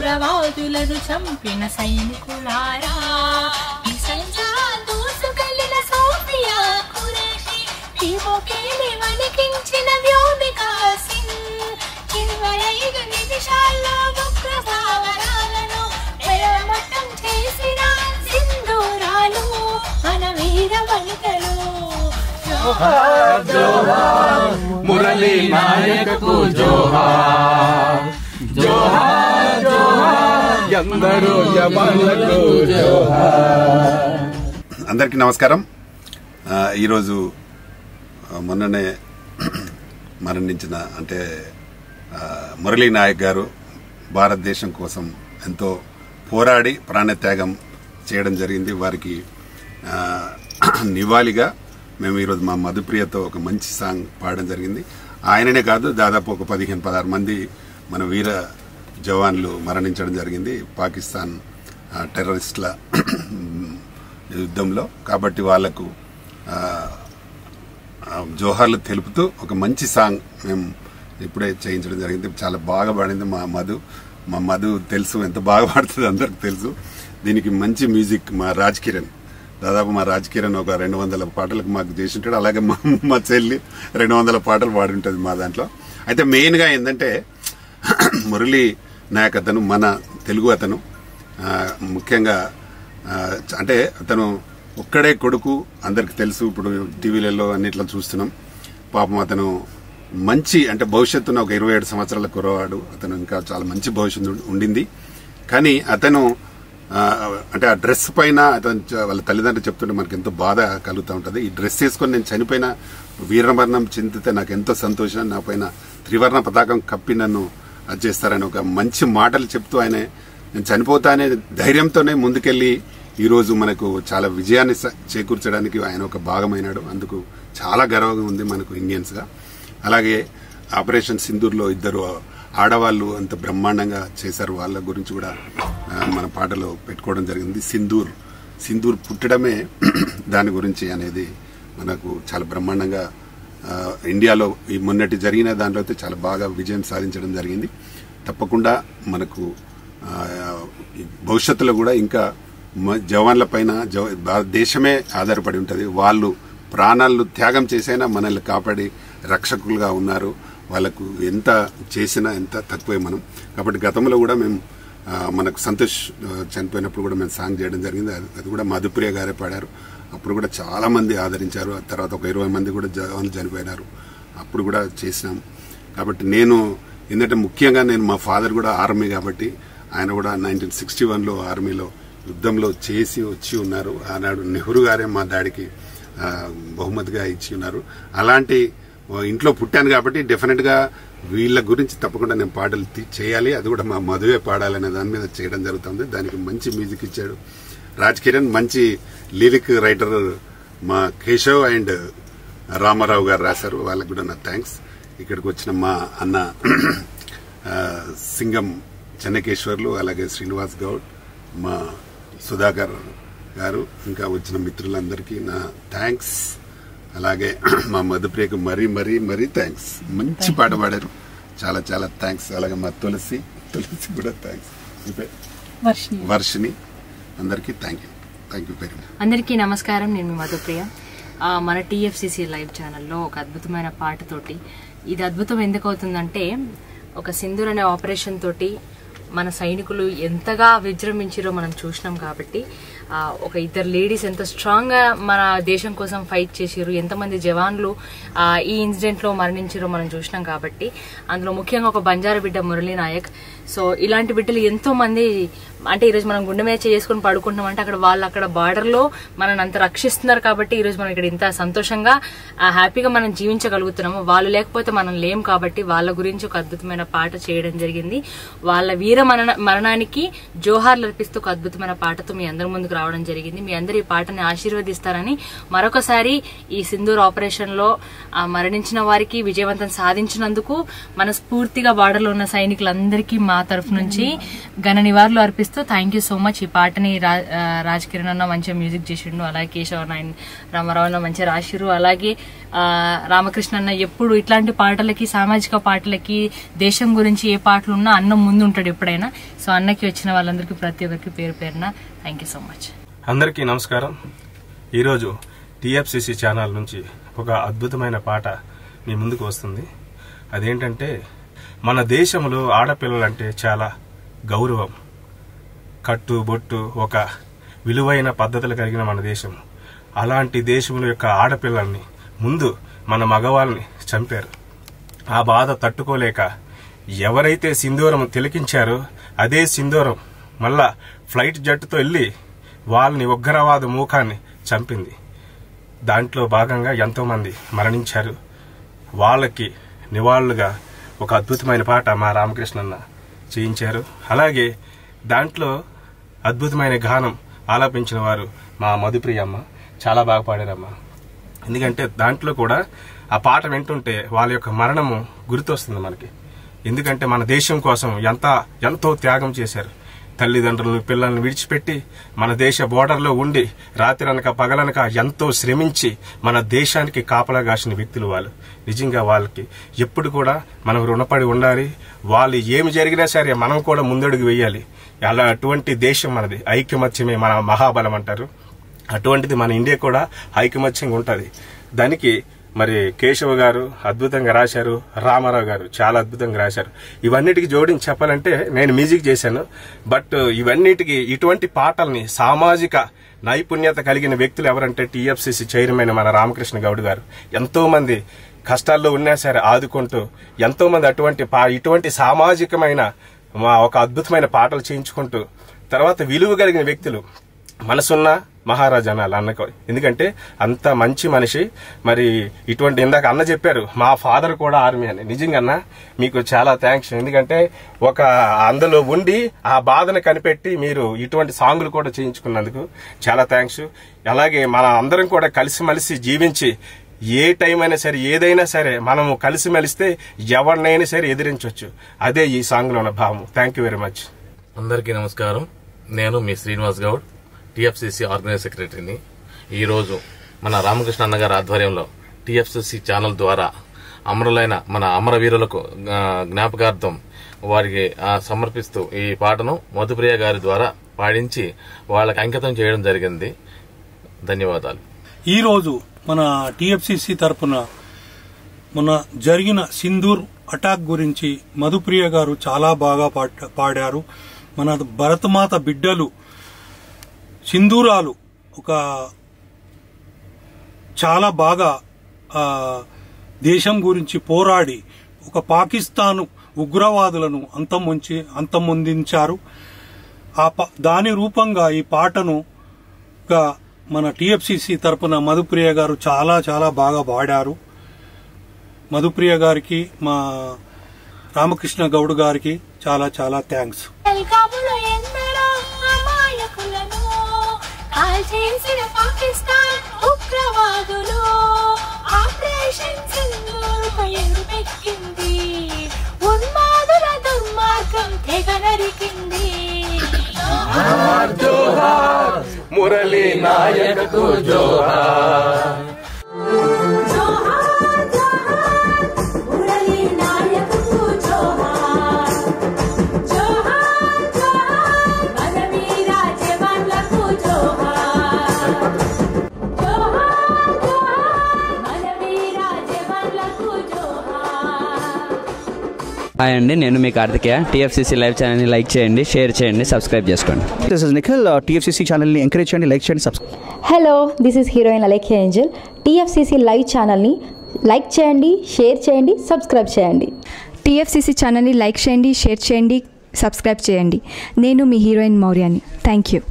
ఉగ్రవాదులను చంపిన సైనికులారా, దూసుకెళ్లిన సోఫియా ఖురేషి, టీమోకేని వణికించిన వ్యోమికా సింగ్, 25 నిమిషాల్లో ఉగ్ర స్థావరాలను నిలమట్టం చేసిన సింధూరాలు మన వీర వనితలు. జోహార్ జోహార్ మురళీ నాయకకు జోహార్, జోహార్ జోహార్ ఎందరో జవాన్లకు జోహార్. అందరికీ నమస్కారం. ఈరోజు మొన్ననే మరణించిన అంటే మురళీ నాయక్ గారు భారతదేశం కోసం ఎంతో పోరాడి ప్రాణత్యాగం చేయడం జరిగింది. వారికి నివాళిగా మేము ఈరోజు మా మధుప్రియతో ఒక మంచి సాంగ్ పాడడం జరిగింది. ఆయననే కాదు, దాదాపు ఒక 15-16 మంది మన వీర జవాన్లు మరణించడం జరిగింది పాకిస్తాన్ టెర్రరిస్టుల యుద్ధంలో. కాబట్టి వాళ్లకు జోహార్లు తెలుపుతూ ఒక మంచి సాంగ్ మేము ఇప్పుడే చేయించడం జరిగింది. చాలా బాగా పాడింది మా మధు తెలుసు, ఎంత బాగా పాడుతుంది అందరికి తెలుసు. దీనికి మంచి మ్యూజిక్ మా రాజ్ కిరణ్, దాదాపు మా రాజ్ కిరణ్ ఒక 200 పాటలకు మాకు చేసి ఉంటాడు. అలాగే మా చెల్లి 200 పాటలు పాడి ఉంటుంది మా దాంట్లో. అయితే మెయిన్గా ఏంటంటే మురళీ నాయక్ అతను మన తెలుగు అతను. ముఖ్యంగా అంటే అతను ఒక్కడే కొడుకు, అందరికి తెలుసు. ఇప్పుడు టీవీలలో అన్నిట్లో చూస్తున్నాం. పాపం అతను మంచి అంటే భవిష్యత్తున ఒక 27 సంవత్సరాల కురవాడు. అతను ఇంకా చాలా మంచి భవిష్యత్తు ఉండింది. కానీ అతను అంటే ఆ డ్రెస్ పైన అతను వాళ్ళ తల్లిదండ్రులు చెప్తుంటే మనకు ఎంతో బాధ కలుగుతూ ఉంటుంది. ఈ డ్రెస్ వేసుకొని నేను చనిపోయిన వీరమరణం చెందితే నాకు ఎంతో సంతోషం, నా పైన త్రివర్ణ పతాకం కప్పి నన్ను అది చేస్తారని ఒక మంచి మాటలు చెప్తూ ఆయన నేను చనిపోతా అనే ధైర్యంతోనే ముందుకెళ్లి ఈరోజు మనకు చాలా విజయాన్ని చేకూర్చడానికి ఆయన ఒక భాగమైనాడు. అందుకు చాలా గర్వంగా ఉంది మనకు ఇండియన్స్ గా. అలాగే ఆపరేషన్ సింధూర్లో 2 ఆడవాళ్లు అంత బ్రహ్మాండంగా చేశారు. వాళ్ళ గురించి కూడా మన పాటలో పెట్టుకోవడం జరిగింది. సింధూర్ పుట్టడమే దాని గురించి అనేది మనకు చాలా బ్రహ్మాండంగా ఇండియాలో ఈ మొన్నటి జరిగిన దాంట్లో అయితే చాలా బాగా విజయం సాధించడం జరిగింది. తప్పకుండా మనకు భవిష్యత్తులో కూడా ఇంకా జవాన్ల పైన దేశమే ఆధారపడి ఉంటుంది. వాళ్ళు ప్రాణాలు త్యాగం చేసైనా మనల్ని కాపాడి రక్షకులుగా ఉన్నారు. వాళ్ళకు ఎంత చేసినా ఎంత తక్కువే మనం. కాబట్టి గతంలో కూడా మేము మనకు సంతోష్ చనిపోయినప్పుడు కూడా మేము సాంగ్ చేయడం జరిగింది. అది కూడా మధుప్రియ గారే పాడారు. అప్పుడు కూడా చాలా మంది ఆదరించారు. ఆ తర్వాత ఒక 20 మంది కూడా జవాన్లు చనిపోయినారు. అప్పుడు కూడా చేసినాం. కాబట్టి నేను ఎందుకంటే ముఖ్యంగా నేను మా ఫాదర్ కూడా ఆర్మీ, కాబట్టి ఆయన కూడా 1961లో ఆర్మీలో యుద్ధంలో చేసి వచ్చి ఉన్నారు. ఆనాడు నెహ్రూ గారే మా డాడీకి బహుమతిగా ఇచ్చి ఉన్నారు. అలాంటి ఇంట్లో పుట్టాను కాబట్టి డెఫినెట్ గా వీళ్ళ గురించి తప్పకుండా నేను పాటలు చేయాలి. అది కూడా మా మధువే పాడాలనే దాని మీద చేయడం జరుగుతుంది. దానికి మంచి మ్యూజిక్ ఇచ్చాడు రాజ్ కిరణ్. మంచి లిరిక్ రైటర్ మా కేశవ్ అండ్ రామారావు గారు రాశారు. వాళ్ళకి కూడా నా థ్యాంక్స్. ఇక్కడికి వచ్చిన మా అన్న సింగం చెన్నకేశ్వర్లు, అలాగే శ్రీనివాస్ గౌడ్, మా సుధాకర్ గారు, ఇంకా వచ్చిన మిత్రులందరికీ నా థ్యాంక్స్. అలాగే మా మధుప్రియకు మరీ మరీ మరీ థ్యాంక్స్. మంచి పాట పాడారు, చాలా చాలా థ్యాంక్స్. అలాగే మా తులసి కూడా థ్యాంక్స్. వర్షిని అందరికీ థ్యాంక్ యూ వెరీ మచ్. అందరికీ నమస్కారం. నేను మధుప్రియ. మన TFCC లైవ్ ఛానల్లో ఒక అద్భుతమైన పాటతోటి, ఇది అద్భుతం ఎందుకు అవుతుందంటే ఒక సింధూర్ అనే ఆపరేషన్ తోటి మన సైనికులు ఎంతగా విజృంభించారో మనం చూసినాం. కాబట్టి ఒక 2 లేడీస్ ఎంత స్ట్రాంగ్ గా మన దేశం కోసం ఫైట్ చేసిరు, ఎంతమంది జవాన్లు ఈ ఇన్సిడెంట్ లో మరణించారో మనం చూసినాం. కాబట్టి అందులో ముఖ్యంగా ఒక బంజారా బిడ్డ మురళీ నాయక్. సో ఇలాంటి బిడ్డలు ఎంతో మంది, అంటే ఈరోజు మనం గుండె మీద చేసుకుని పడుకుంటున్నాం అంటే వాళ్ళు అక్కడ బార్డర్ లో మనల్ని అంత రక్షిస్తున్నారు. కాబట్టి ఈరోజు మనం ఇక్కడ ఇంత సంతోషంగా హ్యాపీగా మనం జీవించగలుగుతున్నాము. వాళ్ళు లేకపోతే మనం లేం. కాబట్టి వాళ్ళ గురించి ఒక అద్భుతమైన పాట చేయడం జరిగింది. వాళ్ళ వీర మరణానికి జోహార్లు అర్పిస్తూ ఒక అద్భుతమైన పాటతో మీ అందరి ముందుకు రావడం జరిగింది. మీ అందరు ఈ పాటని ఆశీర్వదిస్తారని మరొకసారి ఈ సింధూర్ ఆపరేషన్ లో మరణించిన వారికి విజయవంతం సాధించినందుకు మనస్ఫూర్తిగా బార్డర్లో ఉన్న సైనికులందరికీ మా తరఫు నుంచి ఘన నివాళులు అర్పిస్తూ థ్యాంక్ యూ సో మచ్. ఈ పాటని రాజ్ కిరణ్ అన్న మంచిగా మ్యూజిక్ చేసిండు, అలాగే కేశవ్ అన్న రామారావు అన్న మంచిగా రాసిరు, అలాగే రామకృష్ణ అన్న ఎప్పుడు ఇట్లాంటి పాటలకి, సామాజిక పాటలకి, దేశం గురించి ఏ పాటలు ఉన్నా అన్న ముందు ఉంటాడు ఎప్పుడైనా. ఎప్పుడైనా. సో అన్నకి వచ్చిన వాళ్ళందరికీ ప్రతి ఒక్కరికి పేరు పేరున థ్యాంక్ యూ సో మచ్. అందరికీ నమస్కారం. ఈరోజు టీఎఫ్సిసి ఛానల్ నుంచి ఒక అద్భుతమైన పాట మీ ముందుకు వస్తుంది. అదేంటంటే, మన దేశంలో ఆడపిల్లలంటే చాలా గౌరవం, కట్టు బొట్టు ఒక విలువైన పద్ధతులు కలిగిన మన దేశం. అలాంటి దేశంలో యొక్క ఆడపిల్లల్ని ముందు మన మగవాళ్ళని చంపారు. ఆ బాధ తట్టుకోలేక ఎవరైతే సింధూరం తిలకించారో అదే సింధూరం మళ్ళా ఫ్లైట్ జట్టుతో వెళ్ళి వాళ్ళని ఉగ్రవాద మూకాన్ని చంపింది. దాంట్లో భాగంగా ఎంతోమంది మరణించారు. వాళ్ళకి నివాళులుగా ఒక అద్భుతమైన పాట మా రామకృష్ణన్న చేయించారు. అలాగే దాంట్లో అద్భుతమైన గానం ఆలాపించిన వారు మా మధుప్రియమ్మ. చాలా బాగా పాడారమ్మ. ఎందుకంటే దాంట్లో కూడా ఆ పాట వింటుంటే వాళ్ళ యొక్క మరణము గుర్తొస్తుంది మనకి. ఎందుకంటే మన దేశం కోసం ఎంతో త్యాగం చేశారు. తల్లిదండ్రులను పిల్లల్ని విడిచిపెట్టి మన దేశ బోర్డర్లో ఉండి రాత్రనక పగలనక ఎంతో శ్రమించి మన దేశానికి కాపలా కాసిన వ్యక్తులు వాళ్ళు. నిజంగా వాళ్ళకి ఎప్పుడు కూడా మనం రుణపడి ఉండాలి. వాళ్ళు ఏమి జరిగినా సరే మనం కూడా ముందడుగు వేయాలి. అలా అటువంటి దేశం మనది. ఐకమత్యమే మన మహాబలం అంటారు. అటువంటిది మన ఇండియా కూడా ఐకమత్యంగా ఉంటుంది. దానికి మరి కేశవ గారు అద్భుతంగా రాశారు, రామారావు గారు చాలా అద్భుతంగా రాశారు. ఇవన్నిటికి జోడించి చెప్పాలంటే నేను మ్యూజిక్ చేశాను. బట్ ఇవన్నిటికి ఇటువంటి పాటల్ని సామాజిక నైపుణ్యత కలిగిన వ్యక్తులు ఎవరంటే టీఎఫ్సిసి చైర్మన్ మన రామకృష్ణ గౌడ్ గారు. ఎంతో మంది కష్టాల్లో ఉన్నా సరే ఆదుకుంటూ ఎంతో మంది ఇటువంటి సామాజికమైన ఒక అద్భుతమైన పాటలు చేయించుకుంటూ తర్వాత విలువ కలిగిన వ్యక్తులు మనసున్న మహారాజా అనాలి అన్నకు. ఎందుకంటే అంత మంచి మనిషి. మరి ఇటువంటి ఇందాక అన్న చెప్పారు మా ఫాదర్ కూడా ఆర్మీ అని. నిజంగా అన్న మీకు చాలా థ్యాంక్స్. ఎందుకంటే ఒక అందులో ఉండి ఆ బాధను కనిపెట్టి మీరు ఇటువంటి సాంగులు కూడా చేయించుకున్నందుకు చాలా థ్యాంక్స్. అలాగే మన అందరం కూడా కలిసిమెలిసి జీవించి ఏ టైం అయినా సరే ఏదైనా సరే మనము కలిసిమెలిస్తే ఎవరినైనా సరే ఎదిరించవచ్చు. అదే ఈ సాంగ్ లో ఉన్న భావం. Thank you very much. అందరికీ నమస్కారం. నేను మీ శ్రీనివాస్ గౌడ్, టీఎఫ్సిసి ఆర్గనైజ్ సెక్రటరీని. ఈరోజు మన రామకృష్ణ అన్నగారి ఆధ్వర్యంలో టీఎఫ్సిసి ఛానల్ ద్వారా అమరులైన మన అమరవీరులకు జ్ఞాపకార్థం వారికి సమర్పిస్తూ ఈ పాటను మధుప్రియ గారి ద్వారా పాడించి వాళ్ళకి అంకితం చేయడం జరిగింది. ధన్యవాదాలు. ఈరోజు మన టీఎఫ్సిసి తరఫున మన జరిగిన సింధూర్ అటాక్ గురించి మధుప్రియ గారు చాలా బాగా పాడారు. మన భరతమాత బిడ్డలు సింధూరాలు ఒక చాలా బాగా దేశం గురించి పోరాడి ఒక పాకిస్తాను ఉగ్రవాదులను అంతమొందించారు. దాని రూపంగా ఈ పాటను మన టీఎఫ్సిసి తరపున మధుప్రియ గారు చాలా చాలా బాగా పాడారు. మధుప్రియ గారికి మా రామకృష్ణ గౌడ్ గారికి చాలా చాలా థ్యాంక్స్. చేసిన పాకిస్తాన్ ఉగ్రవాదులు ఆపరేషన్ సింధూర్ ఎరుపెక్కింది. ఉన్మాదుల దుర్మార్గం తెగ నరికింది. జోహార్ మురళీ నాయకకు జోహార్. హాయ్ అండి, నేను మీ కార్తికేయ. టీఎఫ్సిసి లైవ్ ఛానల్ని లైక్ చేయండి, షేర్ చేయండి, సబ్స్క్రైబ్ చేసుకోండి. This is Nikhil. టీఎఫ్సిసి ఛానల్ని ఎంకరేజ్ చేయండి, లైక్ చేయండి, subscribe. Hello, this is heroine Alekhya Angel. TFCC live ఛానల్ని లైక్ చేయండి, షేర్ చేయండి, సబ్స్క్రైబ్ చేయండి. టీఎఫ్సిసి ఛానల్ని లైక్ చేయండి, షేర్ చేయండి, సబ్స్క్రైబ్ చేయండి. నేను మీ హీరోయిన్ మౌర్యాని. Thank you.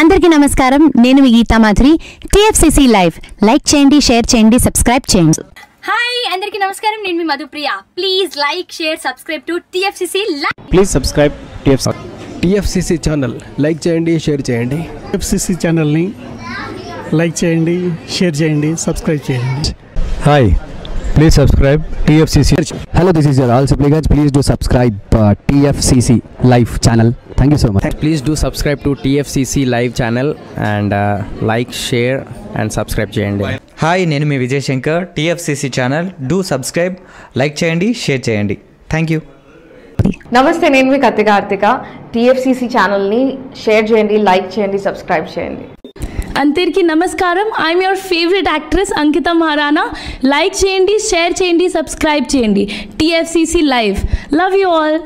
అందరికీ నమస్కారం. నేను మీ Geetha Madhuri. TFCC live like చేయండి, షేర్ చేయండి, సబ్స్క్రైబ్ చేయండి. హాయ్, అందరికీ నమస్కారం. నేను మీ Madhupriya. Please like, share, subscribe to TFCC live. Please subscribe TFCC channel like చేయండి, షేర్ చేయండి. టీఎఫ్సిసి ఛానల్ని లైక్ చేయండి, షేర్ చేయండి, సబ్స్క్రైబ్ చేయండి. Hi, please subscribe TFCC. Hello, this is your ఆల్ Sipligunj. Please do subscribe TFCC live channel. Thank you so much. Please do subscribe to TFCC live channel and like, share and subscribe చేయండి. Hi, నేను మీ Vijay Shankar. TFCC channel do subscribe, like చేయండి, share చేయండి. Thank you. నమస్తే, నేను మీ Kathi Karthika. TFCC ఛానల్ని share చేయండి, లైక్ చేయండి, సబ్స్క్రైబ్ చేయండి. అందరికీ నమస్కారం. I'm your favourite actress Ankita Maharana. Like చేయండి, షేర్ చేయండి, సబ్స్క్రైబ్ చేయండి. TFCC live. Love you all.